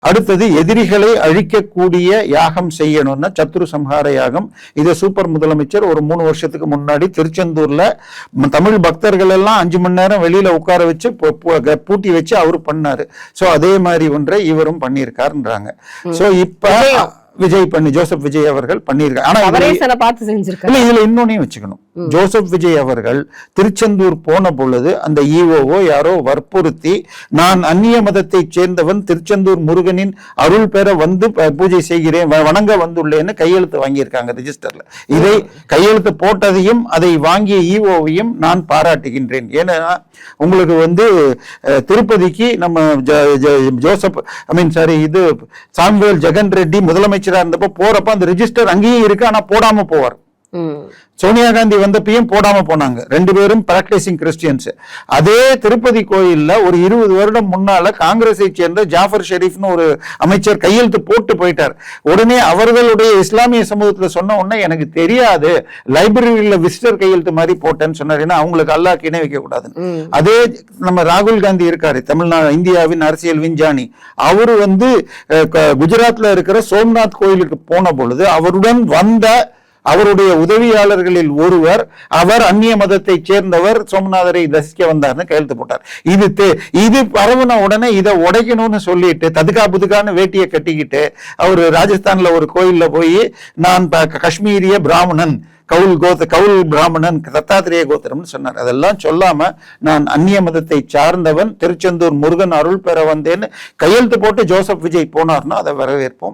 அடுத்தது எதிரிகளை அழிக்கக்கூடிய யாகம் செய்யணும்னா சத்ரு சம்ஹார யாகம். இதை சூப்பர் முதலமைச்சர் ஒரு 3 வருஷத்துக்கு முன்னாடி திருச்செந்தூர்ல தமிழ் பக்தர்கள் எல்லாம் 5 மணி நேரம் வெளியில உட்கார வச்சு பூட்டி வச்சு அவரு பண்ணாரு. சோ அதே மாதிரி ஒன்றை இவரும் பண்ணியிருக்காருன்றாங்க. சோ இப்ப ஜோசப் விஜய் அவர்கள் பண்ணியிருக்காங்க. ஆனா இதுல இன்னொன்னையும் வச்சுக்கணும். ஜோசப் விஜய் அவர்கள் திருச்செந்தூர் போன பொழுது அந்த ஈஓஓ யாரோ வற்புறுத்தி, நான் அந்நிய மதத்தை சேர்ந்தவன், திருச்செந்தூர் முருகனின் அருள் பெற வந்து பூஜை செய்கிறேன், வணங்க வந்துள்ளேன்னு கையெழுத்து வாங்கியிருக்காங்க ரிஜிஸ்டர்ல. இதை கையெழுத்து போட்டதையும் அதை வாங்கிய ஈஓவையும் நான் பாராட்டுகின்றேன். ஏன்னா உங்களுக்கு வந்து திருப்பதிக்கு நம்ம இது சாமுவேல் ஜெகன் ரெட்டி முதலமைச்சரா இருந்தப்ப போறப்ப அந்த ரிஜிஸ்டர் அங்கேயும் இருக்கு, ஆனா போடாம போவார். சோனியா காந்தி வந்தப்பையும் போடாம போனாங்க. 2 பேரும் பிராக்டிசிங் கிறிஸ்டியன்ஸ். அதே திருப்பதி கோயில்ல ஒரு 20 வருடம் முன்னால காங்கிரஸை சேர்ந்த ஜாஃபர் ஷெரீப்னு ஒரு அமைச்சர் கையெழுத்து போட்டு போயிட்டார். உடனே அவர்களுடைய இஸ்லாமிய சமூகத்துல சொன்ன உடனே எனக்கு தெரியாது, லைப்ரரியில விசிட்டர் கையெழுத்து மாதிரி போட்டேன்னு சொன்னார். ஏன்னா அவங்களுக்கு அல்லாஹ் இணை வைக்க கூடாது. அதே நம்ம ராகுல் காந்தி இருக்காரு, தமிழ்நாடு இந்தியாவின் அரசியல் விஞ்ஞானி. அவரு வந்து குஜராத்ல இருக்கிற சோம்நாத் கோயிலுக்கு போன பொழுது அவருடன் வந்த அவருடைய உதவியாளர்களில் ஒருவர், அவர் அந்நிய மதத்தை சேர்ந்தவர், சோமநாதரை தரிசிக்க வந்தார்னு கையெழுத்து போட்டார். இது பரவுன உடனே இதை உடைக்கணும்னு சொல்லிட்டு ததுக்கா புதுக்கான்னு வேட்டியை கட்டிக்கிட்டு அவர் ராஜஸ்தான்ல ஒரு கோயில்ல போய் நான் காஷ்மீரிய பிராமணன், கவுல் பிராமணன், தத்தாத்திரேய கோத்திரம்னு சொன்னார். அதெல்லாம் சொல்லாம நான் அந்நிய மதத்தை சார்ந்தவன், திருச்செந்தூர் முருகன் அருள் பெற வந்தேன்னு கையெழுத்து போட்டு ஜோசப் விஜய் போனார்னா அதை வரவேற்போம்.